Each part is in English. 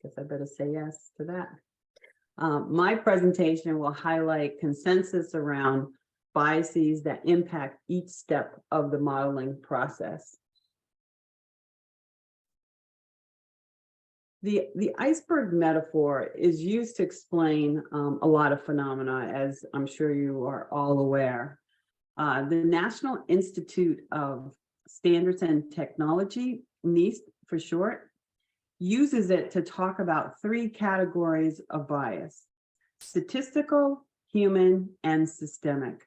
Guess I better say yes to that. My presentation will highlight consensus around biases that impact each step of the modeling process. The iceberg metaphor is used to explain a lot of phenomena, as I'm sure you are all aware. The National Institute of Standards and Technology, NIST for short, uses it to talk about three categories of bias: statistical, human, and systemic.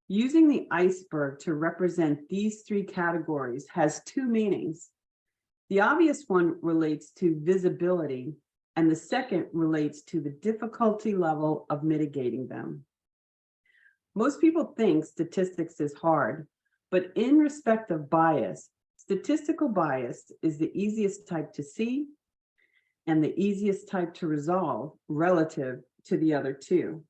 Using the iceberg to represent these three categories has two meanings. The obvious one relates to visibility, and the second relates to the difficulty level of mitigating them. Most people think statistics is hard, but in respect of bias, statistical bias is the easiest type to see and the easiest type to resolve relative to the other two.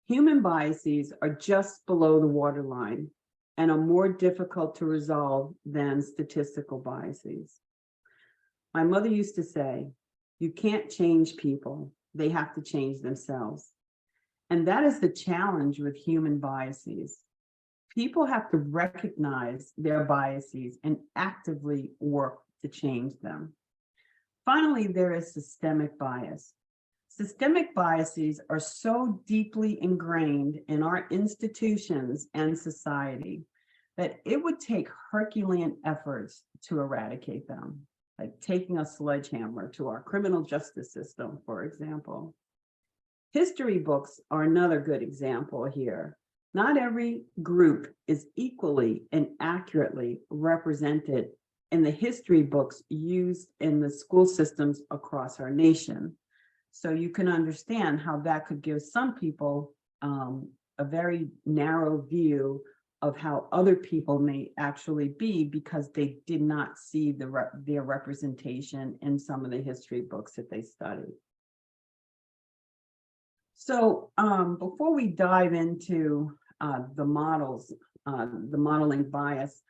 Human biases are just below the waterline and are more difficult to resolve than statistical biases. My mother used to say, "You can't change people, they have to change themselves." And that is the challenge with human biases. People have to recognize their biases and actively work to change them. Finally, there is systemic bias. Systemic biases are so deeply ingrained in our institutions and society that it would take Herculean efforts to eradicate them, like taking a sledgehammer to our criminal justice system, for example. History books are another good example here. Not every group is equally and accurately represented in the history books used in the school systems across our nation. So you can understand how that could give some people a very narrow view of how other people may actually be because they did not see their representation in some of the history books that they studied. So before we dive into the models, the modeling bias,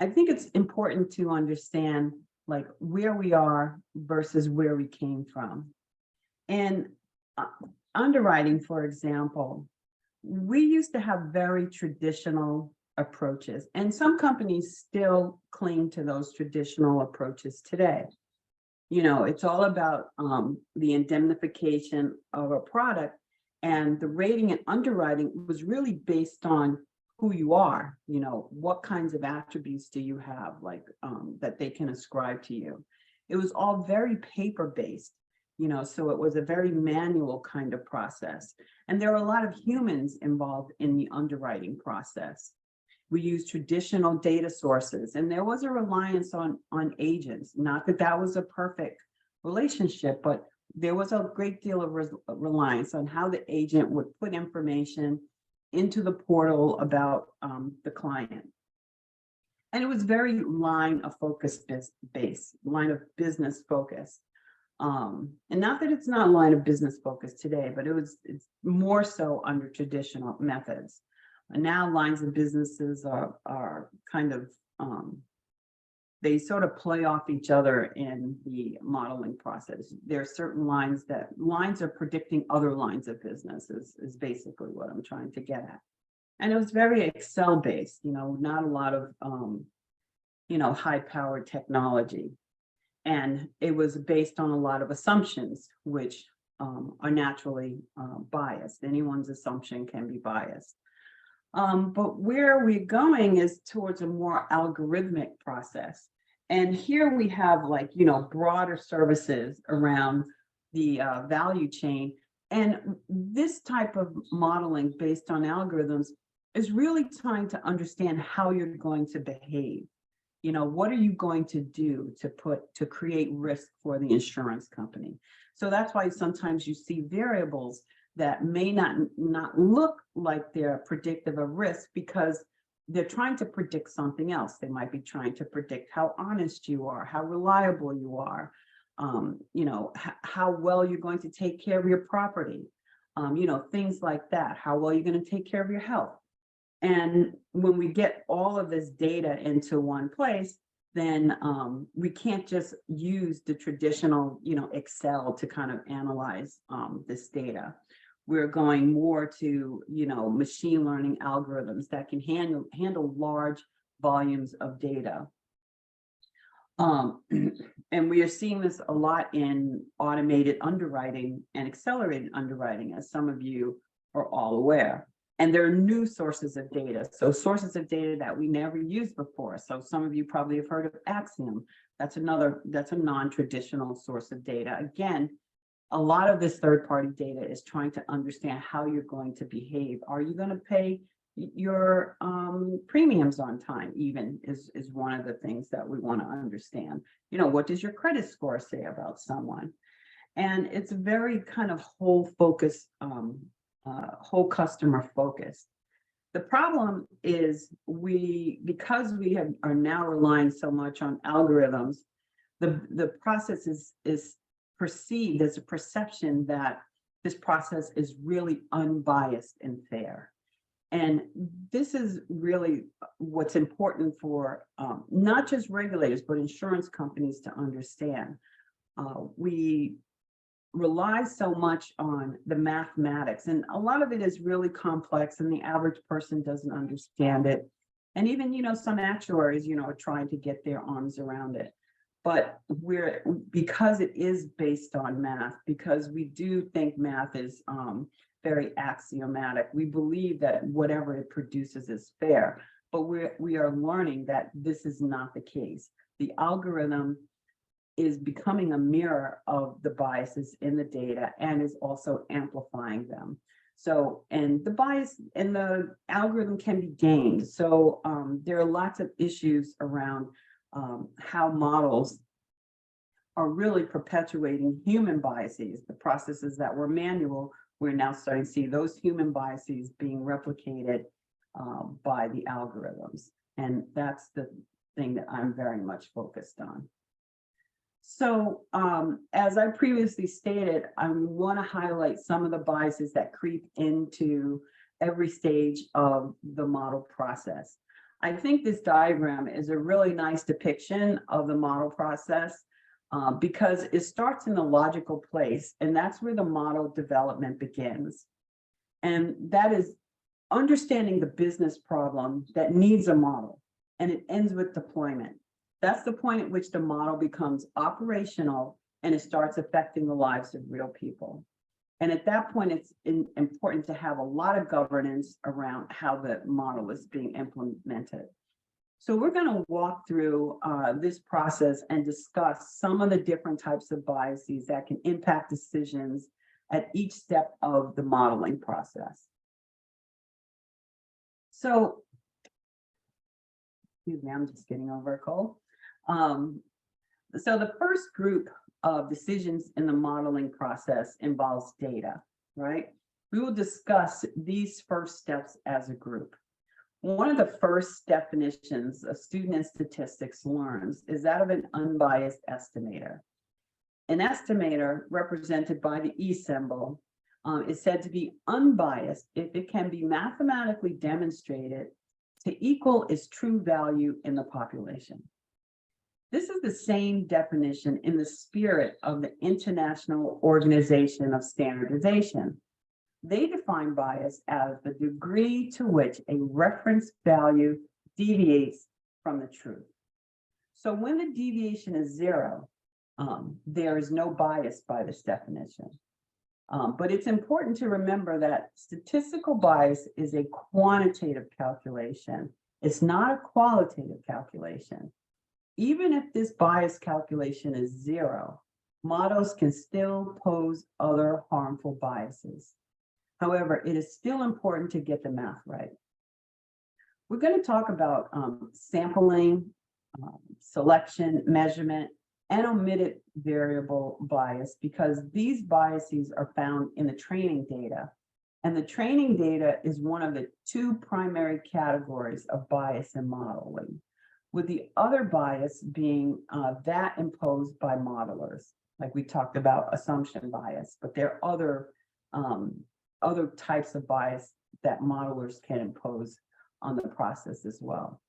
I think it's important to understand like where we are versus where we came from. And underwriting, for example, we used to have very traditional approaches, and some companies still cling to those traditional approaches today. You know, it's all about the indemnification of a product, and the rating and underwriting was really based on who you are, you know, what kinds of attributes do you have, like that they can ascribe to you. It was all very paper-based. You know, so it was a very manual kind of process. And there are a lot of humans involved in the underwriting process. We used traditional data sources, and there was a reliance on agents. Not that that was a perfect relationship, but there was a great deal of reliance on how the agent would put information into the portal about the client. And it was very line of focus based, line of business focus. And not that it's not line of business focus today, but it's more so under traditional methods. And now lines of businesses are kind of, they sort of play off each other in the modeling process. There are certain lines are predicting other lines of business is basically what I'm trying to get at. And it was very Excel based, you know, not a lot of, you know, high powered technology. And it was based on a lot of assumptions, which are naturally biased. Anyone's assumption can be biased. But where we're going is towards a more algorithmic process. And here we have like, you know, broader services around the value chain. And this type of modeling based on algorithms is really trying to understand how you're going to behave. You know, what are you going to do to create risk for the insurance company? So that's why sometimes you see variables that may not look like they're predictive of risk because they're trying to predict something else. They might be trying to predict how honest you are, how reliable you are, you know, how well you're going to take care of your property, you know, things like that. How well you're going to take care of your health. And when we get all of this data into one place, then we can't just use the traditional, Excel to kind of analyze this data. We're going more to, machine learning algorithms that can handle large volumes of data. And we are seeing this a lot in automated underwriting and accelerated underwriting, as some of you are all aware. And there are new sources of data. So sources of data that we never used before. So some of you probably have heard of Axiom. That's a non-traditional source of data. Again, a lot of this third-party data is trying to understand how you're going to behave. Are you going to pay your premiums on time? Even is one of the things that we want to understand. What does your credit score say about someone? And it's very kind of whole customer focused. The problem is because we are now relying so much on algorithms, the process is perceived as a perception that this process is really unbiased and fair. And this is really what's important for not just regulators, but insurance companies to understand. We rely so much on the mathematics, and a lot of it is really complex, and the average person doesn't understand it. And even, some actuaries, are trying to get their arms around it. But because it is based on math, because we do think math is very axiomatic, we believe that whatever it produces is fair. But we are learning that this is not the case. The algorithm is becoming a mirror of the biases in the data and is also amplifying them. So, and the bias in the algorithm can be gamed. So there are lots of issues around how models are really perpetuating human biases. The processes that were manual, we're now starting to see those human biases being replicated by the algorithms. And that's the thing that I'm very much focused on. So as I previously stated, I want to highlight some of the biases that creep into every stage of the model process. I think this diagram is a really nice depiction of the model process because it starts in the logical place, and that's where the model development begins. And that is understanding the business problem that needs a model, and it ends with deployment. That's the point at which the model becomes operational and it starts affecting the lives of real people. And at that point, it's important to have a lot of governance around how the model is being implemented. So we're going to walk through this process and discuss some of the different types of biases that can impact decisions at each step of the modeling process. So, excuse me, I'm just getting over a cold. So the first group of decisions in the modeling process involves data, right? We will discuss these first steps as a group. One of the first definitions a student in statistics learns is that of an unbiased estimator. An estimator, represented by the E symbol, is said to be unbiased if it can be mathematically demonstrated to equal its true value in the population. This is the same definition in the spirit of the International Organization of Standardization. They define bias as the degree to which a reference value deviates from the truth. So when the deviation is zero, there is no bias by this definition. But it's important to remember that statistical bias is a quantitative calculation. It's not a qualitative calculation. Even if this bias calculation is zero, models can still pose other harmful biases. However, it is still important to get the math right. We're going to talk about sampling, selection, measurement, and omitted variable bias, because these biases are found in the training data. And the training data is one of the two primary categories of bias in modeling, with the other bias being that imposed by modelers. Like we talked about assumption bias, but there are other types of bias that modelers can impose on the process as well.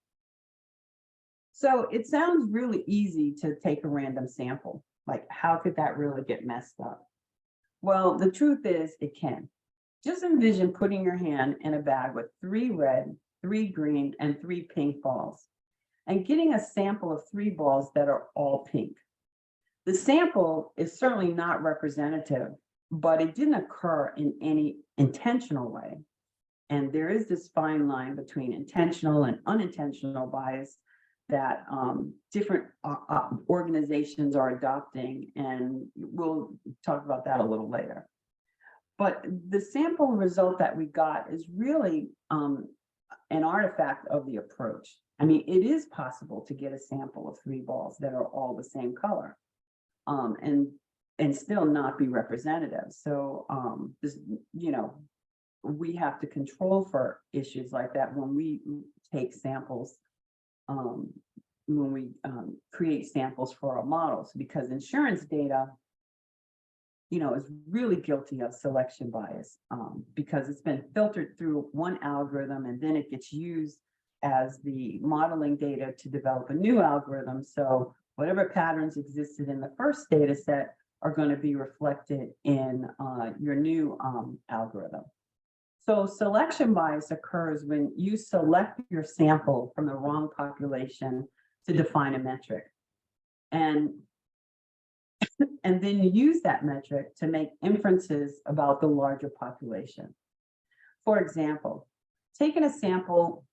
So it sounds really easy to take a random sample. Like, how could that really get messed up? Well, the truth is it can. Just envision putting your hand in a bag with 3 red, 3 green, and 3 pink balls, and getting a sample of 3 balls that are all pink. The sample is certainly not representative, but it didn't occur in any intentional way. And there is this fine line between intentional and unintentional bias that different organizations are adopting, and we'll talk about that a little later. But the sample result that we got is really an artifact of the approach. I mean, it is possible to get a sample of 3 balls that are all the same color, and still not be representative. So this, we have to control for issues like that when we take samples, when we create samples for our models, because insurance data, is really guilty of selection bias, because it's been filtered through one algorithm and then it gets used as the modeling data to develop a new algorithm. So whatever patterns existed in the first data set are going to be reflected in your new algorithm. So selection bias occurs when you select your sample from the wrong population to define a metric. And then you use that metric to make inferences about the larger population. For example, taking a sample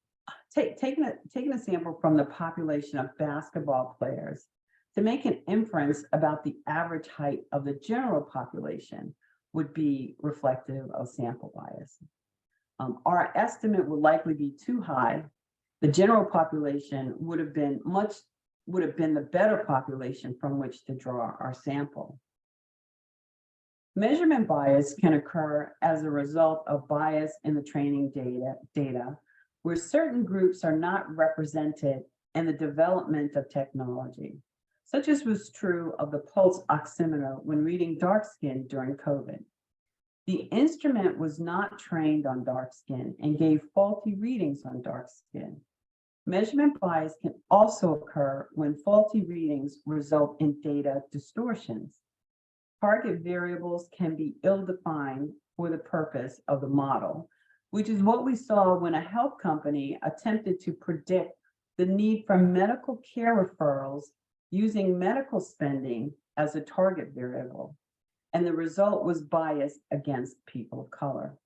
from the population of basketball players to make an inference about the average height of the general population would be reflective of sample bias. Our estimate would likely be too high. The general population would have been the better population from which to draw our sample. Measurement bias can occur as a result of bias in the training data where certain groups are not represented in the development of technology, such as was true of the pulse oximeter when reading dark skin during COVID. The instrument was not trained on dark skin and gave faulty readings on dark skin. Measurement bias can also occur when faulty readings result in data distortions. Target variables can be ill-defined for the purpose of the model, which is what we saw when a health company attempted to predict the need for medical care referrals using medical spending as a target variable. And the result was bias against people of color.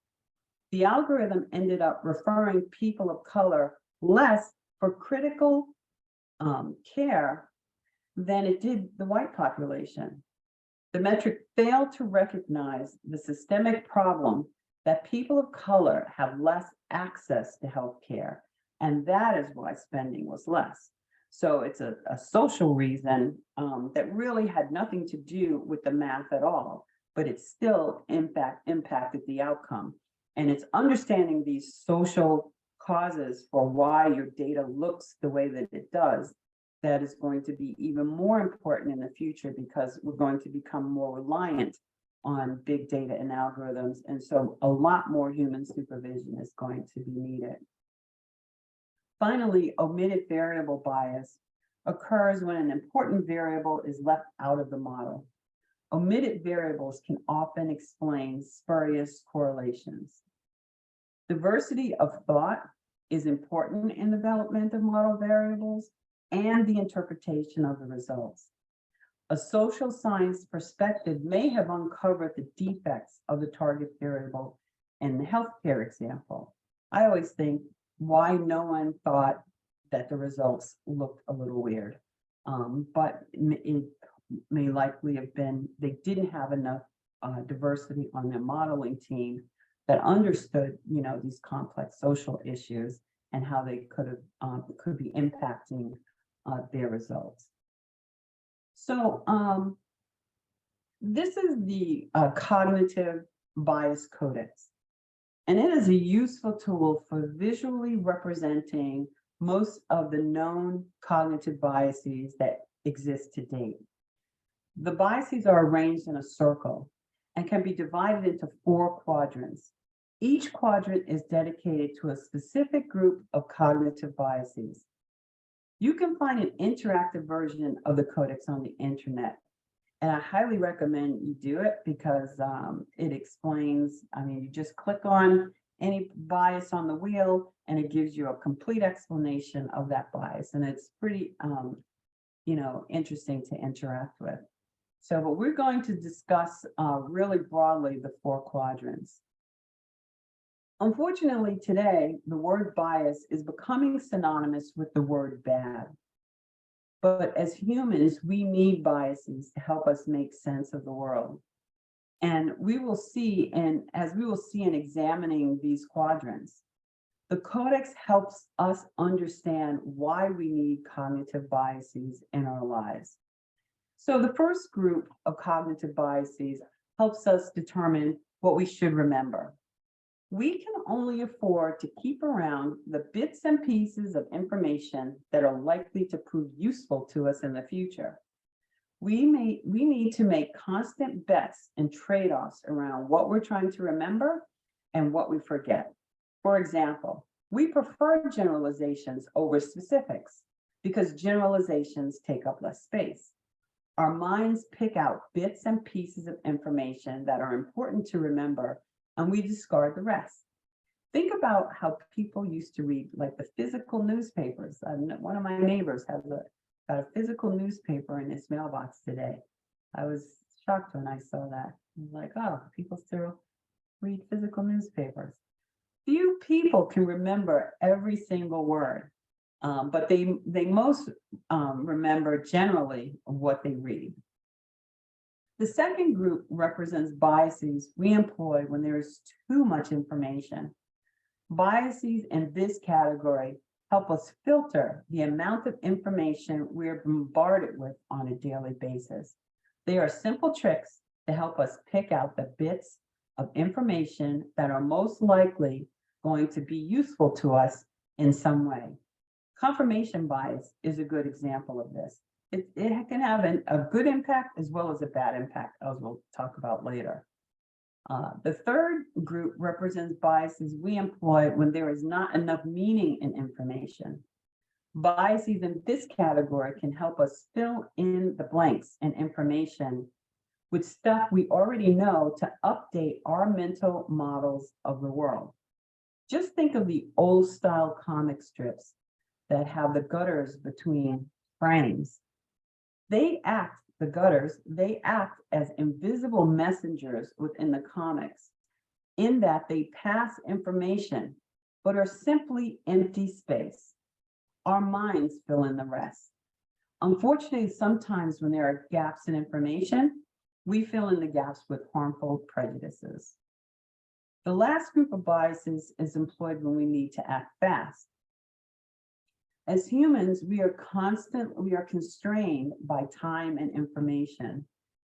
The algorithm ended up referring people of color less for critical care than it did the white population. The metric failed to recognize the systemic problem that people of color have less access to health care, and that is why spending was less. So it's a social reason that really had nothing to do with the math at all, but it still impacted the outcome. And it's understanding these social causes for why your data looks the way that it does that is going to be even more important in the future, because we're going to become more reliant on big data and algorithms. And so a lot more human supervision is going to be needed. Finally, omitted variable bias occurs when an important variable is left out of the model. Omitted variables can often explain spurious correlations. Diversity of thought is important in development of model variables and the interpretation of the results. A social science perspective may have uncovered the defects of the target variable in the healthcare example. I always think, why no one thought that the results looked a little weird, but it may likely have been they didn't have enough diversity on their modeling team that understood, these complex social issues and how they could be impacting their results. So this is the cognitive bias codex, and it is a useful tool for visually representing most of the known cognitive biases that exist to date. The biases are arranged in a circle and can be divided into 4 quadrants. Each quadrant is dedicated to a specific group of cognitive biases. You can find an interactive version of the codex on the internet. And I highly recommend you do it because it explains, I mean, you just click on any bias on the wheel and it gives you a complete explanation of that bias. And it's pretty, interesting to interact with. So, but we're going to discuss really broadly the 4 quadrants. Unfortunately, today, the word bias is becoming synonymous with the word bad. But as humans, we need biases to help us make sense of the world. And we will see, and as we will see in examining these quadrants, the codex helps us understand why we need cognitive biases in our lives. So the first group of cognitive biases helps us determine what we should remember. We can only afford to keep around the bits and pieces of information that are likely to prove useful to us in the future. We need to make constant bets and trade-offs around what we're trying to remember and what we forget. For example, we prefer generalizations over specifics because generalizations take up less space. Our minds pick out bits and pieces of information that are important to remember, and we discard the rest. Think about how people used to read like the physical newspapers. One of my neighbors has got a physical newspaper in his mailbox today. I was shocked when I saw that. I was like, oh, people still read physical newspapers. Few people can remember every single word, but they most remember generally what they read. The second group represents biases we employ when there is too much information. Biases in this category help us filter the amount of information we're bombarded with on a daily basis. They are simple tricks to help us pick out the bits of information that are most likely going to be useful to us in some way. Confirmation bias is a good example of this. It can have a good impact as well as a bad impact, as we'll talk about later. The third group represents biases we employ when there is not enough meaning in information. Biases in this category can help us fill in the blanks in information with stuff we already know to update our mental models of the world. Just think of the old style comic strips that have the gutters between frames. They act as invisible messengers within the comics in that they pass information, but are simply empty space. Our minds fill in the rest. Unfortunately, sometimes when there are gaps in information, we fill in the gaps with harmful prejudices. The last group of biases is employed when we need to act fast. As humans, we are constrained by time and information,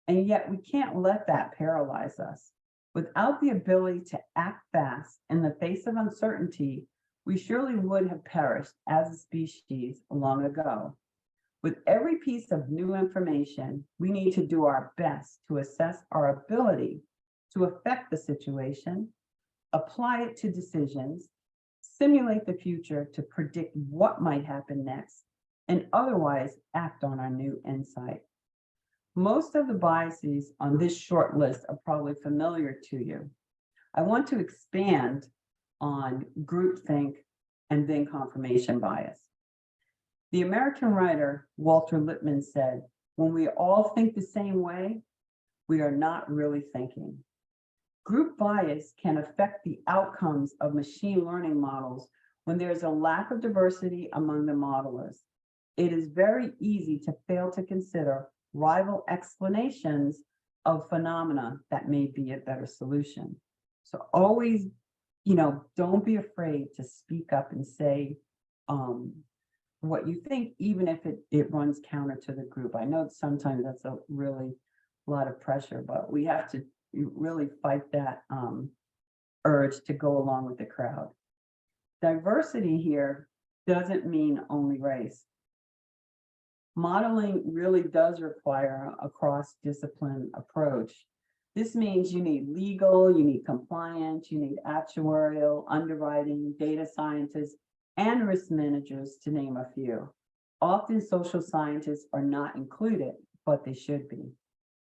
and yet we can't let that paralyze us. Without the ability to act fast in the face of uncertainty, we surely would have perished as a species long ago. With every piece of new information, we need to do our best to assess our ability to affect the situation, apply it to decisions, simulate the future to predict what might happen next, and otherwise act on our new insight. Most of the biases on this short list are probably familiar to you. I want to expand on groupthink and then confirmation bias. The American writer Walter Lippmann said, "When we all think the same way, we are not really thinking." Group bias can affect the outcomes of machine learning models when there's a lack of diversity among the modelers. It is very easy to fail to consider rival explanations of phenomena that may be a better solution. So always, don't be afraid to speak up and say what you think, even if it runs counter to the group. I know sometimes that's a really lot of pressure, but we have to really fight that urge to go along with the crowd. Diversity here doesn't mean only race. Modeling really does require a cross-discipline approach. This means you need legal, you need compliance, you need actuarial, underwriting, data scientists, and risk managers, to name a few. Often social scientists are not included, but they should be.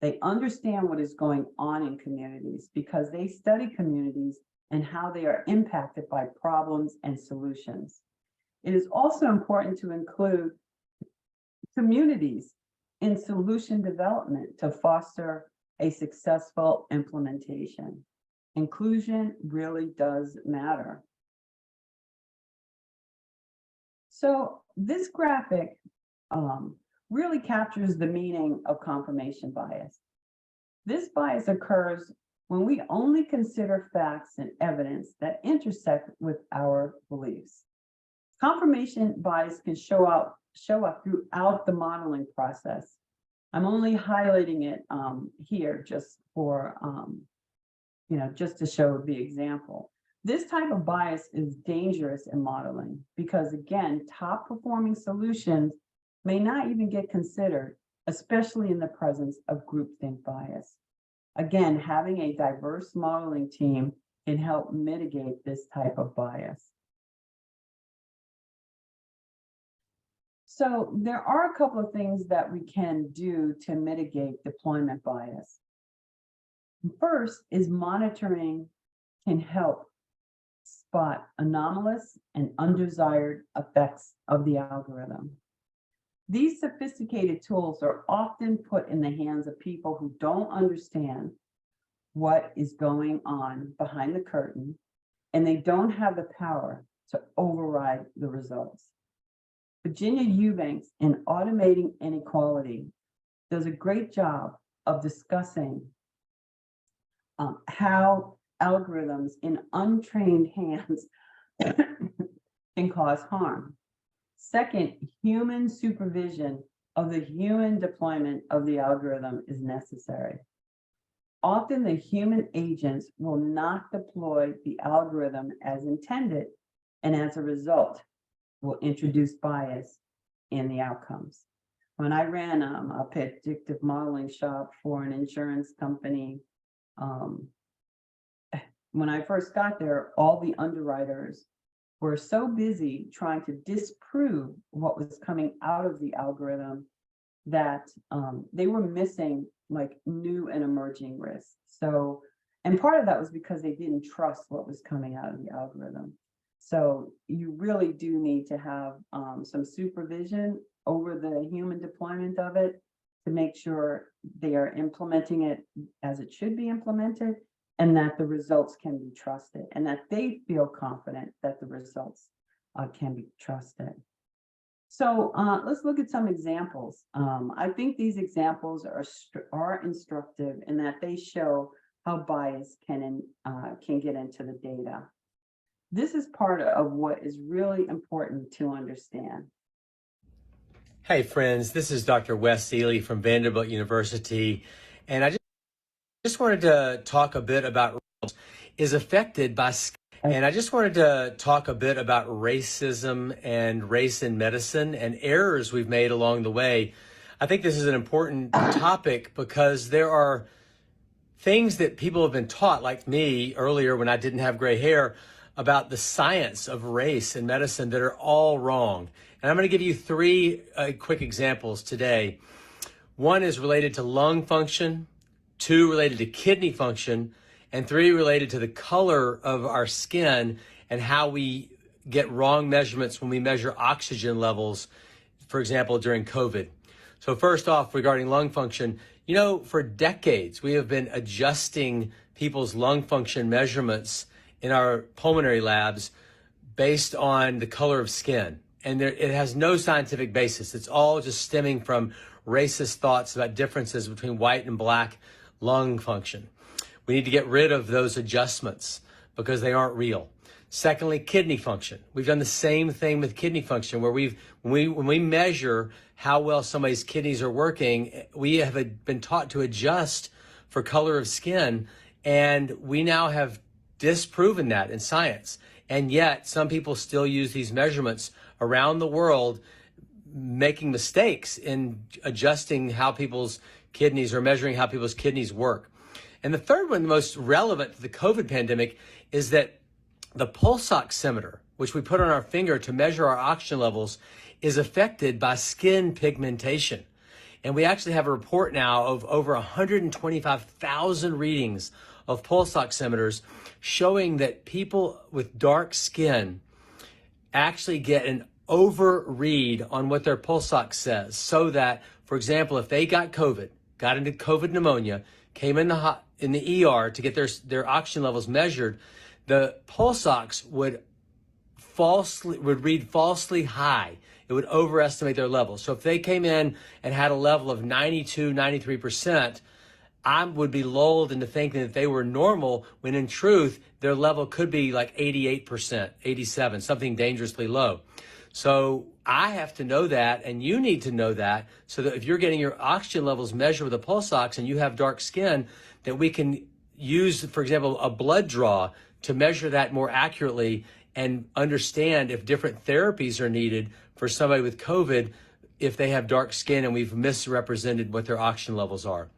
They understand what is going on in communities because they study communities and how they are impacted by problems and solutions. It is also important to include communities in solution development to foster a successful implementation. Inclusion really does matter. So this graphic really captures the meaning of confirmation bias. This bias occurs when we only consider facts and evidence that intersect with our beliefs. Confirmation bias can show up throughout the modeling process. I'm only highlighting it here just for, just to show the example. This type of bias is dangerous in modeling because, again, top performing solutions may not even get considered, especially in the presence of groupthink bias. Again, having a diverse modeling team can help mitigate this type of bias. So there are a couple of things that we can do to mitigate deployment bias. First is monitoring can help spot anomalous and undesired effects of the algorithm. These sophisticated tools are often put in the hands of people who don't understand what is going on behind the curtain, and they don't have the power to override the results. Virginia Eubanks in Automating Inequality does a great job of discussing how algorithms in untrained hands can cause harm. Second, human supervision of the human deployment of the algorithm is necessary. Often the human agents will not deploy the algorithm as intended, and as a result, will introduce bias in the outcomes. When I ran a predictive modeling shop for an insurance company, when I first got there, all the underwriters were so busy trying to disprove what was coming out of the algorithm that they were missing like new and emerging risks. So, and part of that was because they didn't trust what was coming out of the algorithm. So you really do need to have some supervision over the human deployment of it to make sure they are implementing it as it should be implemented, and that the results can be trusted, and that they feel confident that the results can be trusted. So let's look at some examples. I think these examples are instructive in that they show how bias can get into the data. This is part of what is really important to understand. Hey friends, this is Dr. Wes Seeley from Vanderbilt University, and I just wanted to talk a bit about is affected by and I just wanted to talk a bit about racism and race in medicine and errors we've made along the way. I think this is an important topic because there are things that people have been taught, like me earlier when I didn't have gray hair, about the science of race in medicine that are all wrong. And I'm going to give you three quick examples today. One is related to lung function, two related to kidney function, and three related to the color of our skin and how we get wrong measurements when we measure oxygen levels, for example, during COVID. So first off, regarding lung function, you know, for decades, we have been adjusting people's lung function measurements in our pulmonary labs based on the color of skin. And it has no scientific basis. It's all just stemming from racist thoughts about differences between white and black lung function. We need to get rid of those adjustments because they aren't real. Secondly, kidney function. We've done the same thing with kidney function where when we measure how well somebody's kidneys are working, we have been taught to adjust for color of skin, and we now have disproven that in science. And yet some people still use these measurements around the world, making mistakes in adjusting how people's kidneys or measuring how people's kidneys work. And the third one, the most relevant to the COVID pandemic, is that the pulse oximeter, which we put on our finger to measure our oxygen levels, is affected by skin pigmentation. And we actually have a report now of over 125,000 readings of pulse oximeters showing that people with dark skin actually get an overread on what their pulse ox says. So that, for example, if they got into COVID pneumonia, came in the ER to get their oxygen levels measured, the pulse ox would read falsely high. It would overestimate their levels. So if they came in and had a level of 92, 93%, I would be lulled into thinking that they were normal when in truth, their level could be like 88%, 87, something dangerously low. So I have to know that, and you need to know that, so that if you're getting your oxygen levels measured with a pulse ox and you have dark skin, that we can use, for example, a blood draw to measure that more accurately and understand if different therapies are needed for somebody with COVID if they have dark skin and we've misrepresented what their oxygen levels are.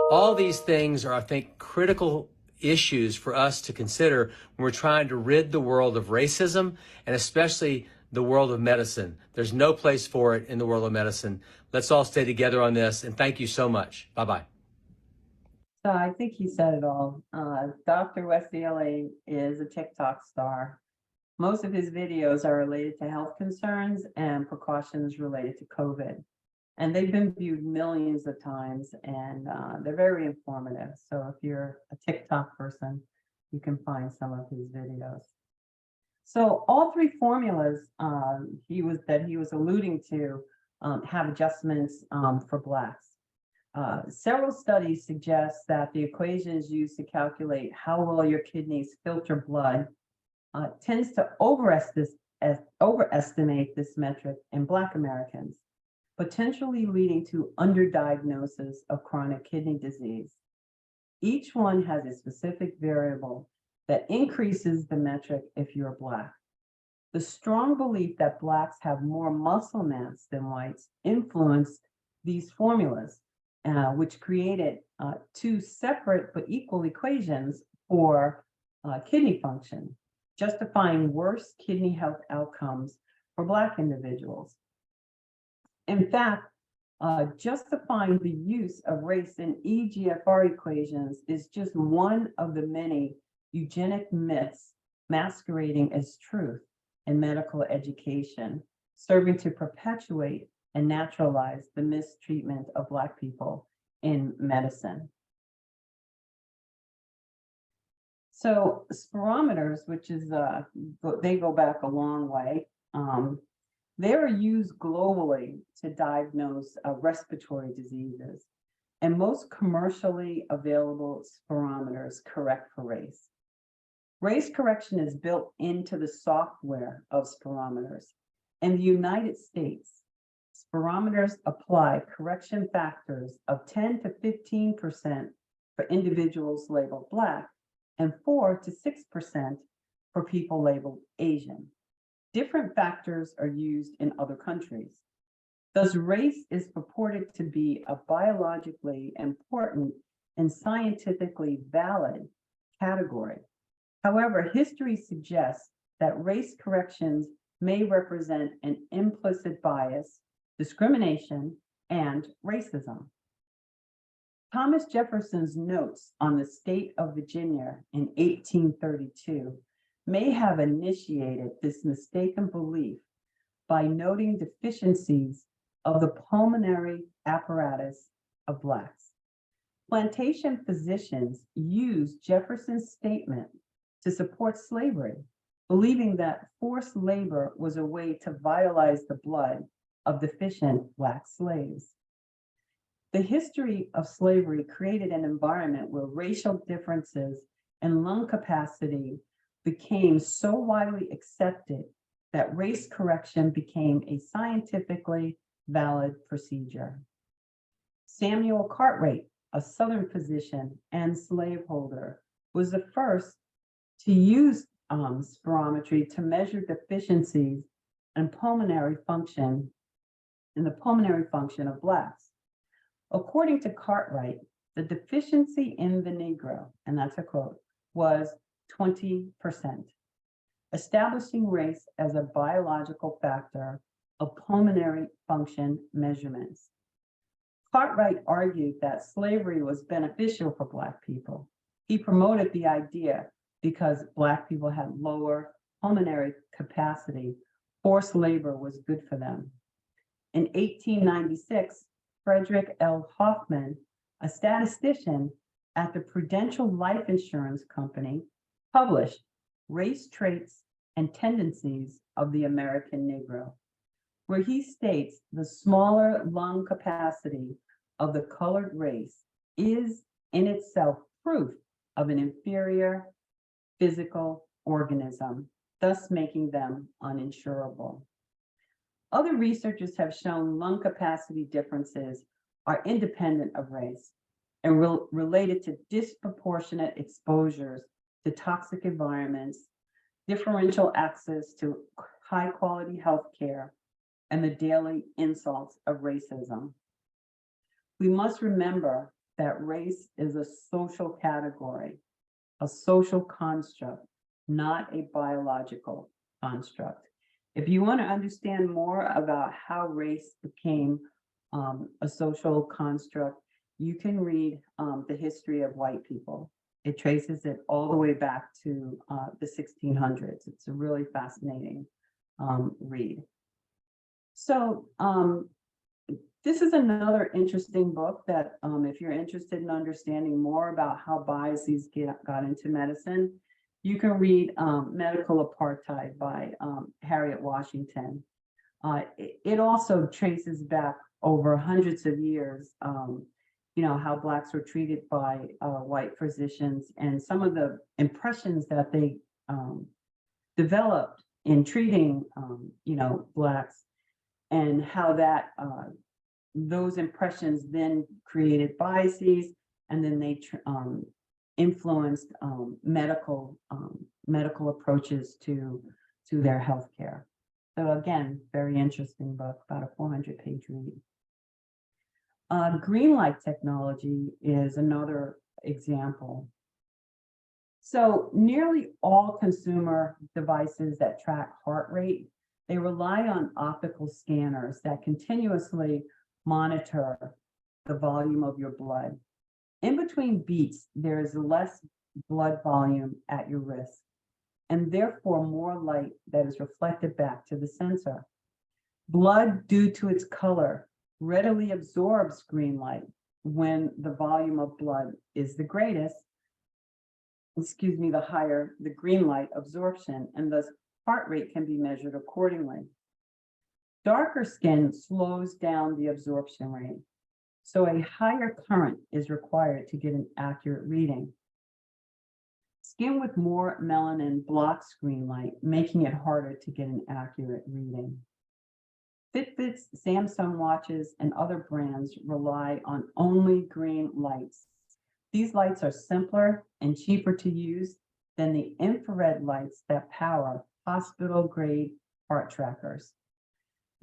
All these things are, I think, critical issues for us to consider when we're trying to rid the world of racism, and especially the world of medicine. There's no place for it in the world of medicine. Let's all stay together on this, and thank you so much. Bye-bye. So I think he said it all. Dr. Wesley is a TikTok star. Most of his videos are related to health concerns and precautions related to COVID. And they've been viewed millions of times, and they're very informative. So if you're a TikTok person, you can find some of his videos. So all three formulas he was alluding to have adjustments for Blacks. Several studies suggest that the equations used to calculate how well your kidneys filter blood tends to overestimate this metric in Black Americans, potentially leading to underdiagnosis of chronic kidney disease. Each one has a specific variable that increases the metric if you're Black. The strong belief that Blacks have more muscle mass than whites influenced these formulas, which created two separate but equal equations for kidney function, justifying worse kidney health outcomes for Black individuals. In fact, justifying the use of race in eGFR equations is just one of the many eugenic myths masquerading as truth in medical education, serving to perpetuate and naturalize the mistreatment of Black people in medicine. So spirometers, which is, they go back a long way. They're used globally to diagnose respiratory diseases, and most commercially available spirometers correct for race. Race correction is built into the software of spirometers. In the United States, spirometers apply correction factors of 10 to 15% for individuals labeled Black and 4 to 6% for people labeled Asian. Different factors are used in other countries. Thus, race is purported to be a biologically important and scientifically valid category. However, history suggests that race corrections may represent an implicit bias, discrimination, and racism. Thomas Jefferson's notes on the state of Virginia in 1832 may have initiated this mistaken belief by noting deficiencies of the pulmonary apparatus of Blacks. Plantation physicians used Jefferson's statement to support slavery, believing that forced labor was a way to vitalize the blood of deficient Black slaves. The history of slavery created an environment where racial differences and lung capacity became so widely accepted that race correction became a scientifically valid procedure. Samuel Cartwright, a Southern physician and slaveholder, was the first to use spirometry to measure deficiencies in the pulmonary function of Blacks. According to Cartwright, The deficiency in the Negro, and that's a quote, was 20%, establishing race as a biological factor of pulmonary function measurements. Cartwright argued that slavery was beneficial for Black people. He promoted the idea because Black people had lower pulmonary capacity. Forced labor was good for them. In 1896, Frederick L. Hoffman, a statistician at the Prudential Life Insurance Company, published Race Traits and Tendencies of the American Negro, where he states the smaller lung capacity of the colored race is in itself proof of an inferior physical organism, thus making them uninsurable. Other researchers have shown lung capacity differences are independent of race and related to disproportionate exposures to toxic environments, differential access to high-quality health care, and the daily insults of racism. We must remember that race is a social category, a social construct, not a biological construct. If you want to understand more about how race became a social construct, you can read the history of white people. It traces it all the way back to the 1600s. It's a really fascinating read. So this is another interesting book that if you're interested in understanding more about how biases got into medicine, you can read Medical Apartheid by Harriet Washington. It also traces back over hundreds of years, how Blacks were treated by white physicians and some of the impressions that they developed in treating, Blacks, and how that those impressions then created biases, and then they influenced medical approaches to their healthcare. So again, very interesting book, about a 400-page read. Green light technology is another example. So nearly all consumer devices that track heart rate, they rely on optical scanners that continuously monitor the volume of your blood. In between beats, there is less blood volume at your wrist, and therefore more light that is reflected back to the sensor. Blood, due to its color, readily absorbs green light when the volume of blood is the greatest, the higher the green light absorption, and thus heart rate can be measured accordingly. Darker skin slows down the absorption rate, so a higher current is required to get an accurate reading. Skin with more melanin blocks green light, making it harder to get an accurate reading. Fitbits, Samsung watches, and other brands rely on only green lights. These lights are simpler and cheaper to use than the infrared lights that power hospital-grade heart trackers.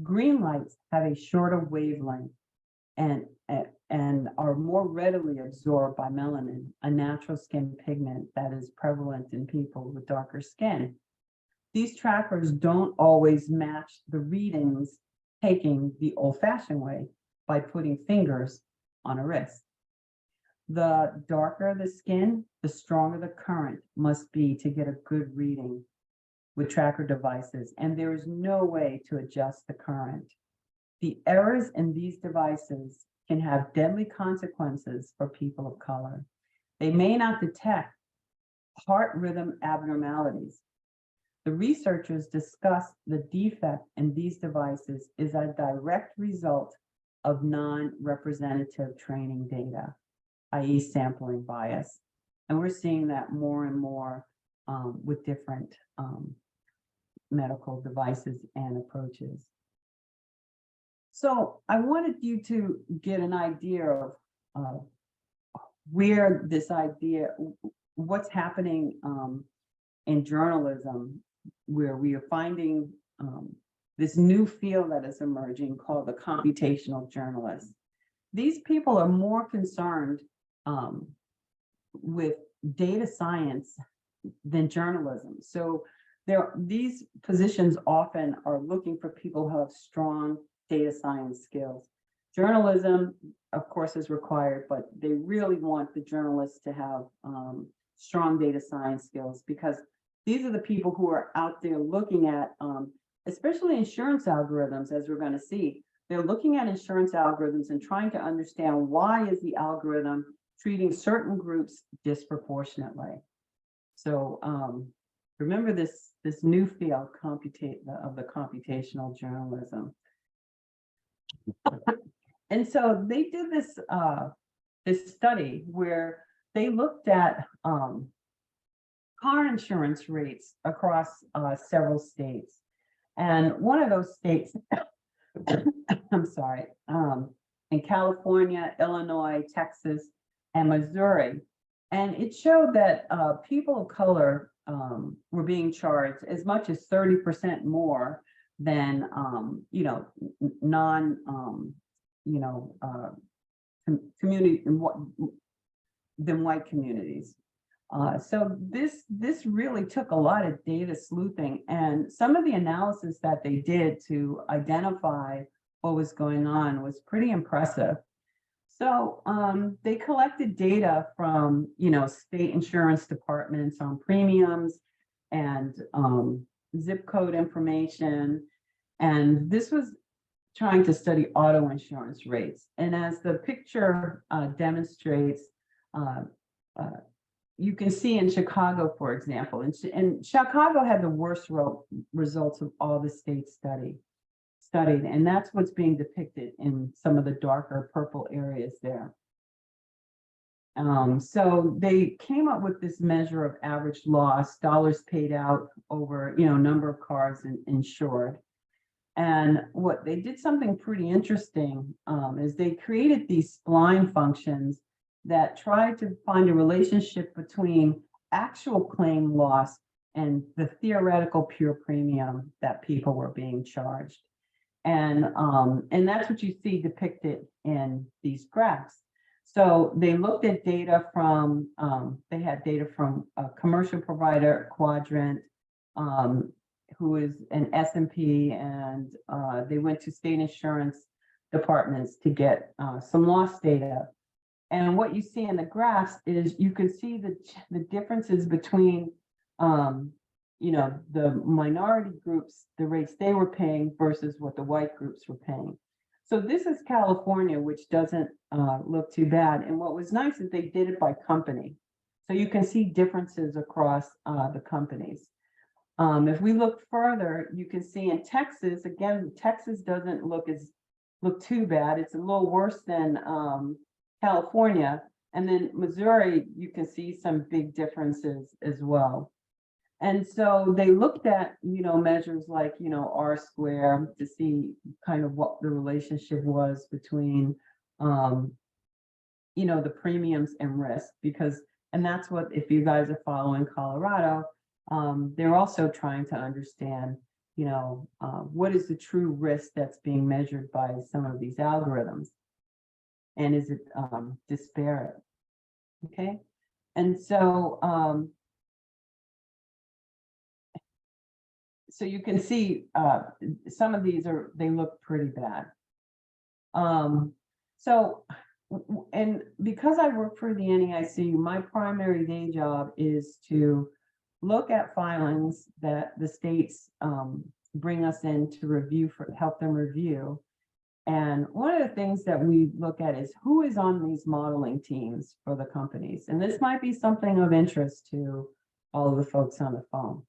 Green lights have a shorter wavelength and are more readily absorbed by melanin, a natural skin pigment that is prevalent in people with darker skin. These trackers don't always match the readings taken the old-fashioned way by putting fingers on a wrist. The darker the skin, the stronger the current must be to get a good reading with tracker devices, and there is no way to adjust the current. The errors in these devices can have deadly consequences for people of color. They may not detect heart rhythm abnormalities. The researchers discussed the defect in these devices is a direct result of non-representative training data, i.e. sampling bias. And we're seeing that more and more with different medical devices and approaches. So I wanted you to get an idea of where this idea, what's happening in journalism, where we are finding this new field that is emerging called the computational journalist. These people are more concerned um, with data science than journalism. So these positions often are looking for people who have strong data science skills. Journalism, of course, is required, but they really want the journalists to have strong data science skills, because these are the people who are out there looking at, especially insurance algorithms, as we're going to see. They're looking at insurance algorithms and trying to understand why is the algorithm treating certain groups disproportionately. So remember this new field of the computational journalism. And so they did this this study where they looked at car insurance rates across several states. And one of those states, I'm sorry, in California, Illinois, Texas, and Missouri. And it showed that people of color were being charged as much as 30% more than, community than white communities. So this really took a lot of data sleuthing, and some of the analysis that they did to identify what was going on was pretty impressive. So they collected data from, state insurance departments on premiums and zip code information. And this was trying to study auto insurance rates. And as the picture demonstrates, you can see in Chicago, for example, and Chicago had the worst results of all the states studied, and that's what's being depicted in some of the darker purple areas there. So they came up with this measure of average loss, dollars paid out over, number of cars insured. And what they did something pretty interesting is they created these spline functions that tried to find a relationship between actual claim loss and the theoretical pure premium that people were being charged. And that's what you see depicted in these graphs. So they looked at data from, they had data from a commercial provider, Quadrant, who is an S&P, and they went to state insurance departments to get some loss data. And what you see in the graphs is you can see the differences between, the minority groups, the rates they were paying versus what the white groups were paying. So this is California, which doesn't look too bad. And what was nice is they did it by company. So you can see differences across the companies. If we look further, you can see in Texas, again, Texas doesn't look too bad. It's a little worse than California. And then Missouri, you can see some big differences as well. And so they looked at, measures like, R square to see kind of what the relationship was between, the premiums and risk, and that's what, if you guys are following Colorado, they're also trying to understand, what is the true risk that's being measured by some of these algorithms? And is it disparate? Okay. And so, so you can see some of these they look pretty bad. And because I work for the NAIC, my primary day job is to look at filings that the states bring us in to help them review. And one of the things that we look at is who is on these modeling teams for the companies. And this might be something of interest to all of the folks on the phone.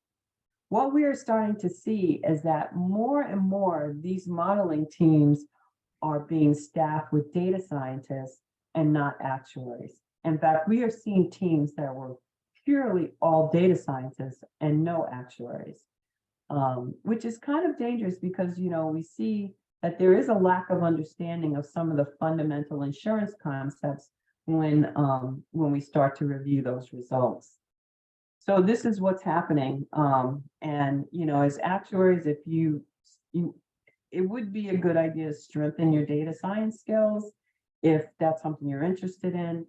What we are starting to see is that more and more these modeling teams are being staffed with data scientists and not actuaries. In fact, we are seeing teams that were purely all data scientists and no actuaries, which is kind of dangerous because, we see that there is a lack of understanding of some of the fundamental insurance concepts when we start to review those results. So this is what's happening. And, as actuaries, if it would be a good idea to strengthen your data science skills if that's something you're interested in.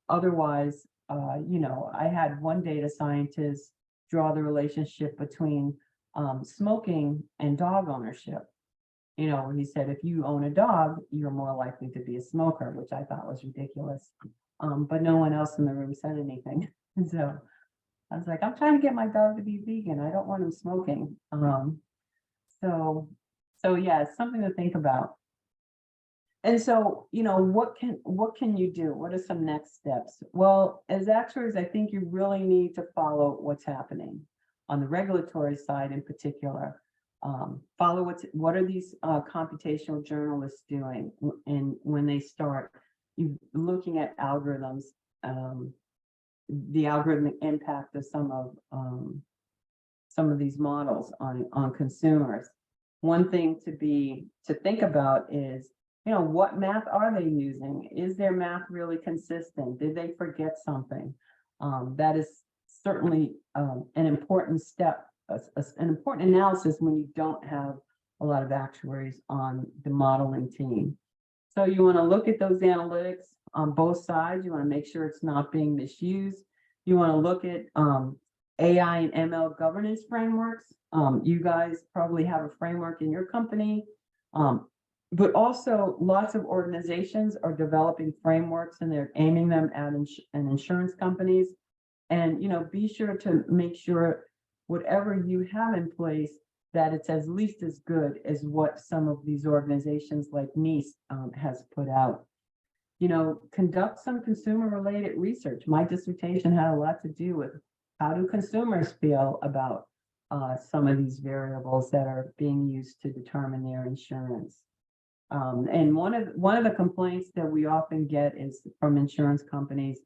Otherwise, I had one data scientist draw the relationship between smoking and dog ownership. He said, if you own a dog, you're more likely to be a smoker, which I thought was ridiculous. But no one else in the room said anything. So I was like, I'm trying to get my dog to be vegan. I don't want him smoking. So yeah, it's something to think about. And so, what can you do? What are some next steps? Well, as actuaries, I think you really need to follow what's happening on the regulatory side in particular. Follow what are these computational journalists doing, and when they start looking at algorithms, the algorithmic impact of some of these models on consumers. One thing to think about is, what math are they using? Is their math really consistent? Did they forget something? That is certainly an important step, an important analysis when you don't have a lot of actuaries on the modeling team. So you want to look at those analytics on both sides. You want to make sure it's not being misused. You want to look at AI and ML governance frameworks. You guys probably have a framework in your company, but also lots of organizations are developing frameworks and they're aiming them at insurance companies. And be sure to make sure whatever you have in place, that it's at least as good as what some of these organizations like NICE has put out. Conduct some consumer related research. My dissertation had a lot to do with how do consumers feel about some of these variables that are being used to determine their insurance. And one of the complaints that we often get is from insurance companies.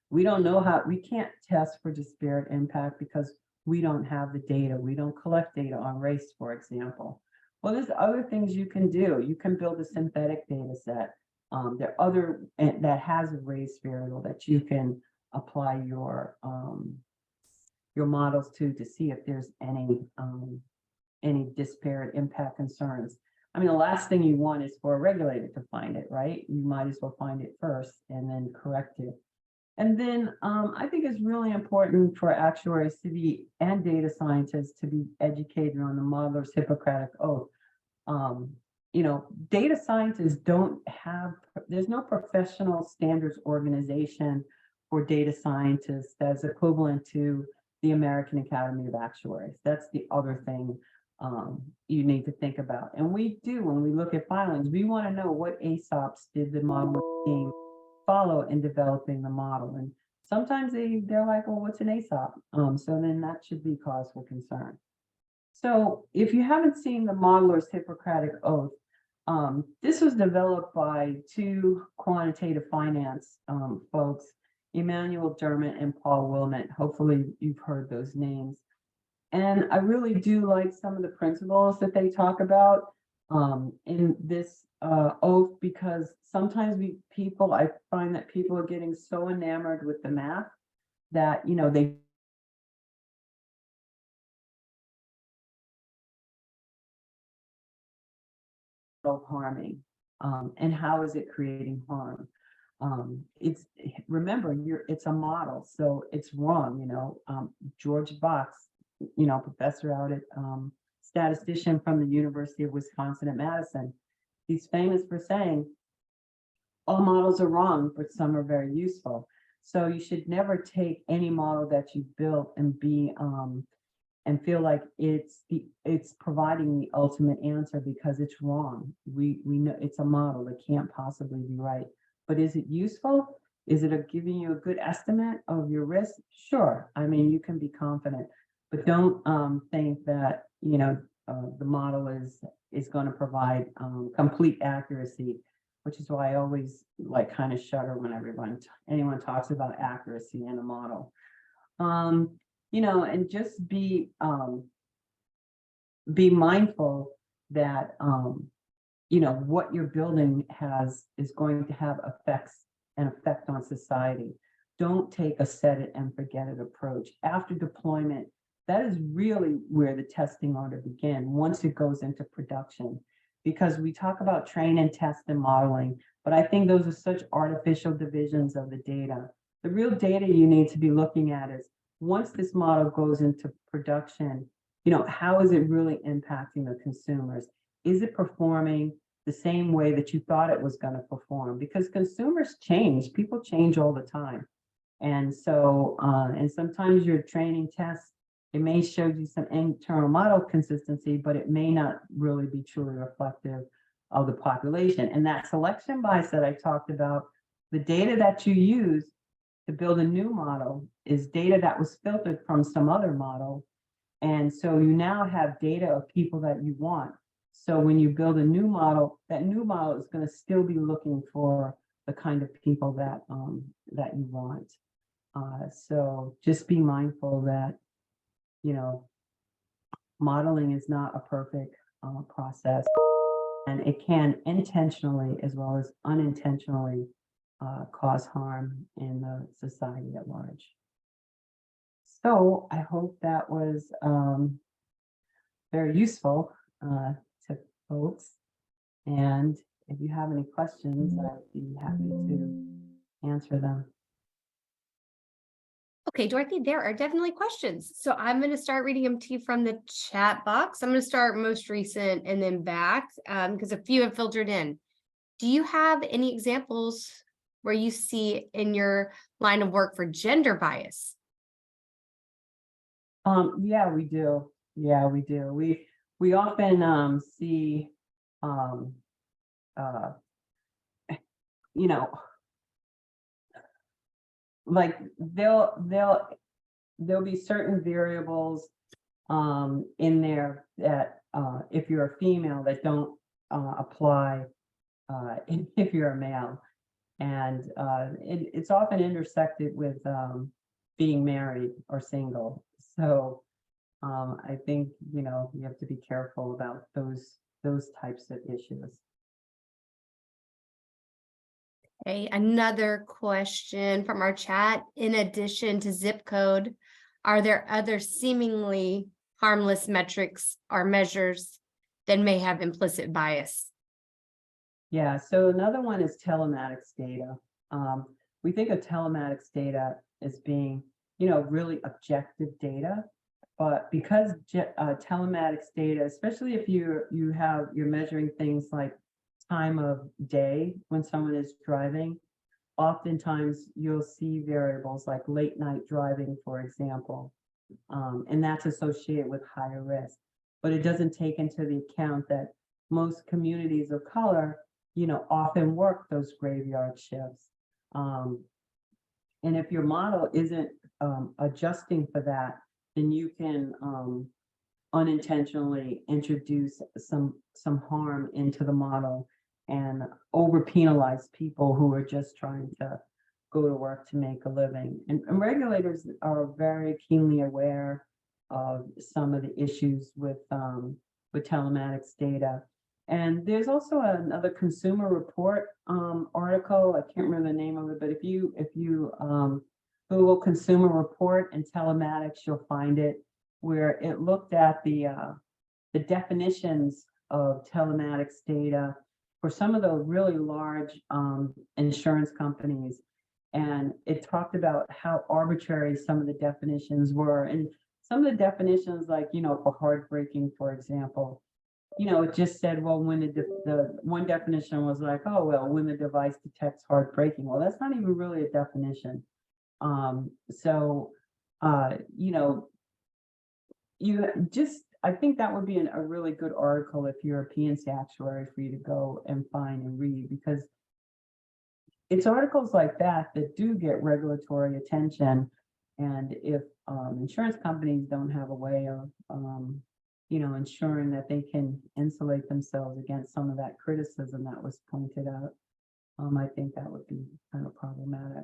We don't know we can't test for disparate impact because we don't have the data. We don't collect data on race, for example. Well, there's other things you can do. You can build a synthetic data set. There are other that has a race variable that you can apply your models to see if there's any disparate impact concerns. I mean, the last thing you want is for a regulator to find it, right? You might as well find it first and then correct it. And then I think it's really important for actuaries and data scientists to be educated on the modeler's Hippocratic Oath. Data scientists there's no professional standards organization for data scientists that's equivalent to the American Academy of Actuaries. That's the other thing you need to think about. And we do, when we look at filings, we want to know what ASOPs did the modeling team follow in developing the model. And sometimes they're like, well, what's an ASOP? So then that should be cause for concern. So if you haven't seen the modeler's Hippocratic Oath, this was developed by two quantitative finance folks, Emmanuel Dermott and Paul Wilmot. Hopefully you've heard those names. And I really do like some of the principles that they talk about in this oath, because sometimes I find that people are getting so enamored with the math that, they harming. And how is it creating harm? Remember, it's a model, so it's wrong. George Box, professor out at statistician from the University of Wisconsin at Madison, he's famous for saying all models are wrong, but some are very useful. So you should never take any model that you built and and feel like it's providing the ultimate answer because it's wrong. We know it's a model, it can't possibly be right. But is it useful? Is it giving you a good estimate of your risk? Sure. I mean, you can be confident, but don't think that the model is going to provide complete accuracy, which is why I always kind of shudder when anyone talks about accuracy in a model. And just be mindful that what you're building is going to have an effect on society. Don't take a set it and forget it approach. After deployment, that is really where the testing ought to begin once it goes into production, because we talk about train and test and modeling, But I think those are such artificial divisions of the data. The real data you need to be looking at is once this model goes into production, how is it really impacting the consumers? Is it performing the same way that you thought it was going to perform? Because consumers change, people change all the time. And so, and sometimes your training tests, it may show you some internal model consistency, but it may not really be truly reflective of the population. And that selection bias that I talked about, the data that you use to build a new model is data that was filtered from some other model. And so you now have data of people that you want. So when you build a new model, that new model is going to still be looking for the kind of people that that you want. So just be mindful that, modeling is not a perfect process, and it can intentionally as well as unintentionally cause harm in the society at large. So I hope that was very useful to folks. And if you have any questions, I'd be happy to answer them. Okay, Dorothy, there are definitely questions. So I'm going to start reading them to you from the chat box. I'm going to start most recent and then back because a few have filtered in. Do you have any examples where you see in your line of work for gender bias? Yeah, we do. Yeah, we do. We often see, like there'll be certain variables in there that if you're a female that don't apply if you're a male, and it's often intersected with being married or single. So I think you have to be careful about those types of issues. Okay, another question from our chat. In addition to zip code, are there other seemingly harmless metrics or measures that may have implicit bias? Yeah, so another one is telematics data. We think of telematics data as being, really objective data, but because telematics data, especially if you're measuring things like time of day when someone is driving, oftentimes you'll see variables like late night driving, for example, and that's associated with higher risk. But it doesn't take into the account that most communities of color, often work those graveyard shifts. And if your model isn't adjusting for that, then you can unintentionally introduce some harm into the model and over penalize people who are just trying to go to work to make a living. And regulators are very keenly aware of some of the issues with telematics data. And there's also another consumer report article. I can't remember the name of it, but if you Google consumer report and telematics, you'll find it, where it looked at the definitions of telematics data for some of the really large insurance companies. And it talked about how arbitrary some of the definitions were. And some of the definitions, like, for heartbreaking, for example, it just said, well, when the one definition was like, oh, well, when the device detects heartbreaking. Well, that's not even really a definition. I think that would be a really good article if you're a P&C actuary for you to go and find and read, because it's articles like that that do get regulatory attention. And if insurance companies don't have a way of, ensuring that they can insulate themselves against some of that criticism that was pointed out, I think that would be kind of problematic.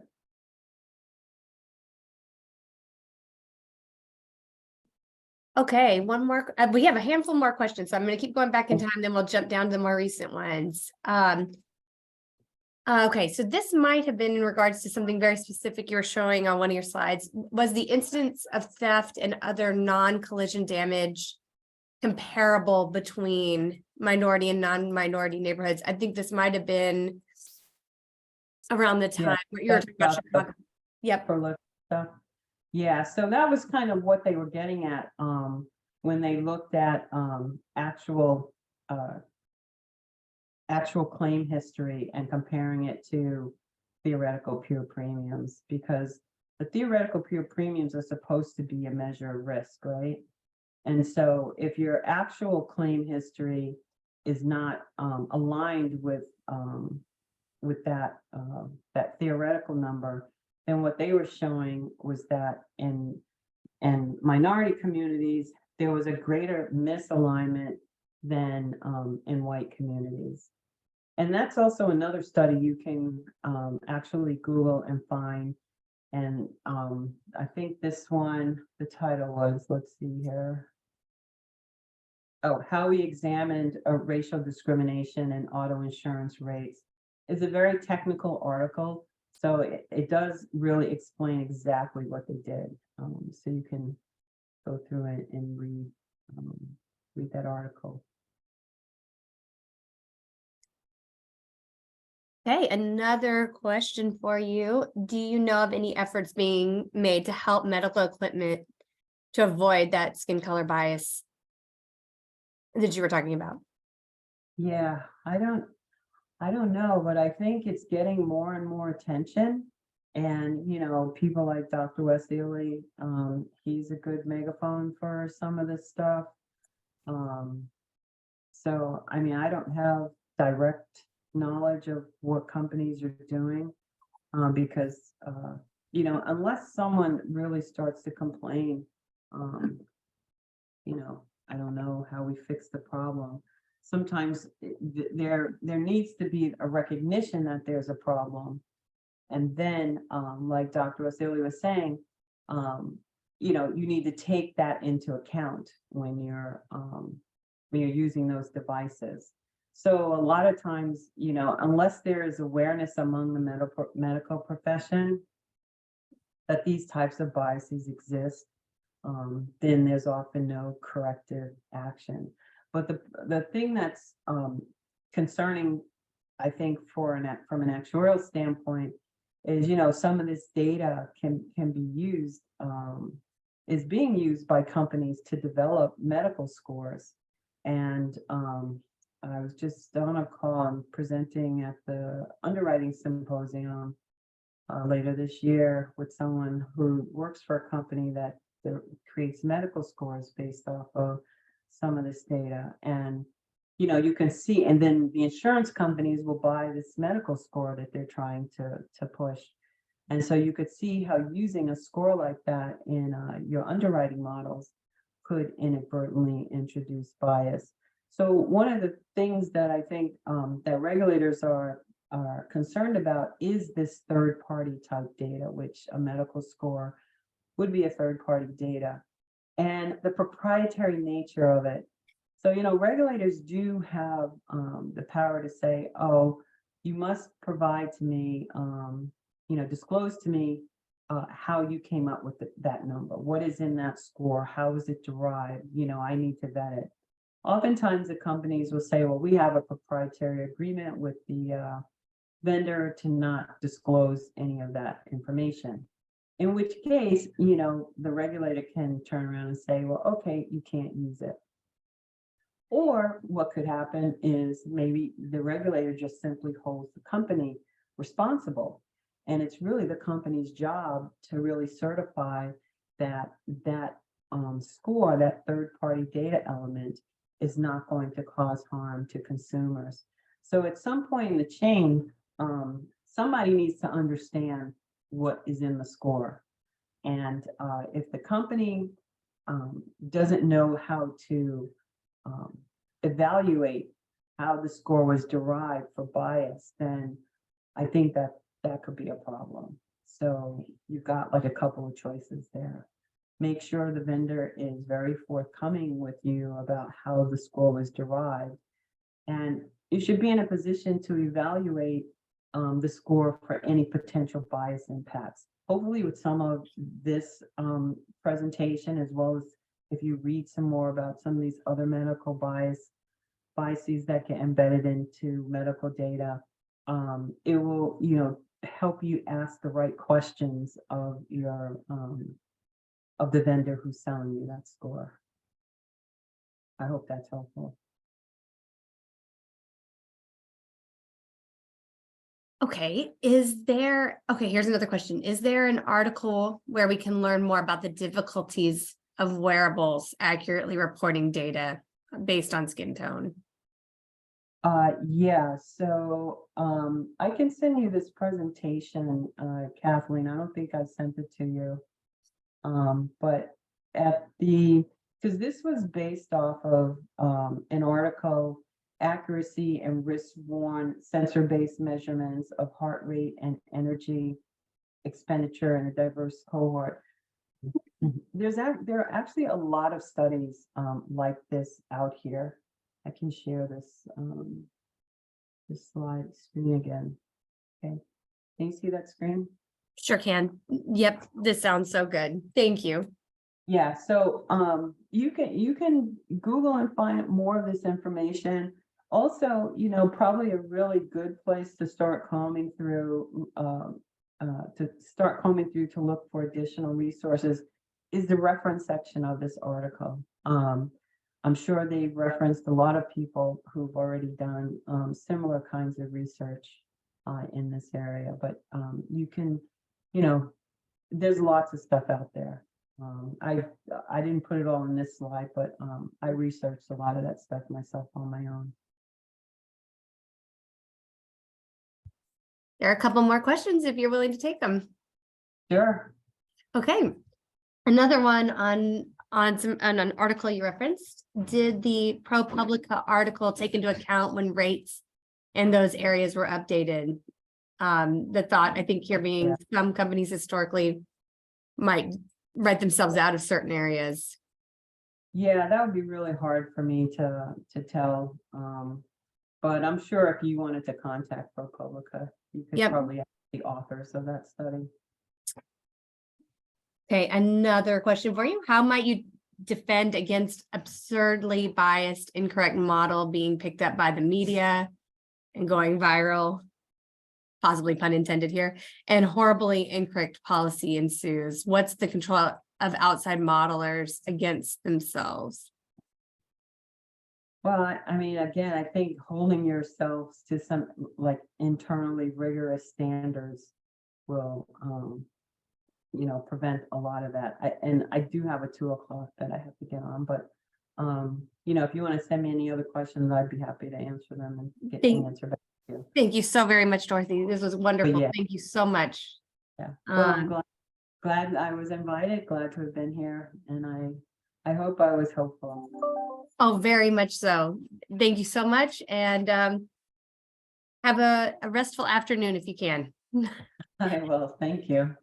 Okay, one more. We have a handful more questions, so I'm going to keep going back in time, then we'll jump down to the more recent ones. Okay, so this might have been in regards to something very specific you were showing on one of your slides. Was the incidence of theft and other non-collision damage comparable between minority and non-minority neighborhoods? I think this might have been around the Yeah, time where you were that's talking about about the Chicago. Yep. prolific stuff. Yeah, so that was kind of what they were getting at when they looked at uh, actual claim history and comparing it to theoretical pure premiums, because the theoretical pure premiums are supposed to be a measure of risk, right? And so if your actual claim history is not aligned with that theoretical number, then what they were showing was that in minority communities, there was a greater misalignment than in white communities. And that's also another study you can actually Google and find. And I think this one, the title was, let's see here. Oh, how we examined racial discrimination and auto insurance rates. Is a very technical article. So it does really explain exactly what they did. So you can go through it and read that article. Okay, another question for you. Do you know of any efforts being made to help medical equipment to avoid that skin color bias that you were talking about? Yeah, I don't know, but I think it's getting more and more attention. And, people like Dr. Wes Ely, he's a good megaphone for some of this stuff. So, I mean, I don't have direct knowledge of what companies are doing because, unless someone really starts to complain, um, I don't know how we fix the problem. Sometimes there needs to be a recognition that there's a problem. And then, like Dr. Vasili was saying, you need to take that into account when you're using those devices. So a lot of times, unless there is awareness among the medical profession that these types of biases exist, then there's often no corrective action. But the thing that's concerning, I think, from an actuarial standpoint, is some of this data can be used, is being used by companies to develop medical scores. And I was just on a call and presenting at the underwriting symposium later this year with someone who works for a company that creates medical scores based off of some of this data. And you can see, and then the insurance companies will buy this medical score that they're trying to push. And so you could see how using a score like that in your underwriting models could inadvertently introduce bias. So one of the things that I think that regulators are concerned about is this third-party type data, which a medical score would be a third-party data, and the proprietary nature of it. So, regulators do have the power to say, oh, you must provide to me, disclose to me how you came up with that number. What is in that score? How is it derived? I need to vet it. Oftentimes the companies will say, well, we have a proprietary agreement with the vendor to not disclose any of that information. In which case, the regulator can turn around and say, well, okay, you can't use it. Or what could happen is maybe the regulator just simply holds the company responsible. And it's really the company's job to really certify that score, that third-party data element, is not going to cause harm to consumers. So at some point in the chain, somebody needs to understand what is in the score. And if the company doesn't know how to evaluate how the score was derived for bias, then I think that could be a problem. So you've got like a couple of choices there. Make sure the vendor is very forthcoming with you about how the score was derived. And you should be in a position to evaluate the score for any potential bias impacts. Hopefully with some of this presentation, as well as if you read some more about some of these other medical biases that get embedded into medical data, it will, help you ask the right questions of your of the vendor who's selling you that score. I hope that's helpful. Okay, here's another question. Is there an article where we can learn more about the difficulties of wearables accurately reporting data based on skin tone? Yeah, so I can send you this presentation, Kathleen. I don't think I sent it to you. But because this was based off of an article, Accuracy and Risk-Worn Sensor-Based Measurements of Heart Rate and Energy Expenditure in a Diverse Cohort. There are actually a lot of studies like this out here. I can share this slide screen again. Okay, can you see that screen? Sure can. Yep, this sounds so good. Thank you. Yeah, so you can Google and find more of this information. Also, probably a really good place to start combing through to look for additional resources is the reference section of this article. I'm sure they've referenced a lot of people who've already done similar kinds of research in this area, but you can, there's lots of stuff out there. I didn't put it all in this slide, but I researched a lot of that stuff myself on my own. There are a couple more questions if you're willing to take them. Sure. Okay. Another one on an article you referenced. Did the ProPublica article take into account when rates in those areas were updated? The thought, I think here being some companies historically might write themselves out of certain areas. Yeah, that would be really hard for me to tell. But I'm sure if you wanted to contact ProPublica, you could probably ask the authors of that study. Okay, another question for you. How might you defend against absurdly biased, incorrect model being picked up by the media and going viral, possibly pun intended here, and horribly incorrect policy ensues? What's the control of outside modelers against themselves? Well, I mean, again, I think holding yourselves to some like internally rigorous standards will, prevent a lot of that. I do have a 2 o'clock that I have to get on, but if you want to send me any other questions, I'd be happy to answer them and get the answer back to you. Thank you so very much, Dorothy. This was wonderful. Thank you so much. Yeah. Well, I'm glad I was invited, glad to have been here, and I hope I was helpful. Oh, very much so. Thank you so much, and have a restful afternoon if you can. I will. Thank you.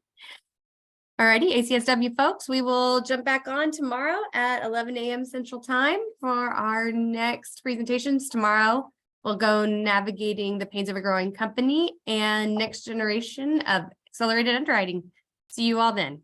Alrighty, ACSW folks, we will jump back on tomorrow at 11 a.m. Central Time for our next presentations. Tomorrow, we'll go navigating the pains of a growing company and next generation of accelerated underwriting. See you all then.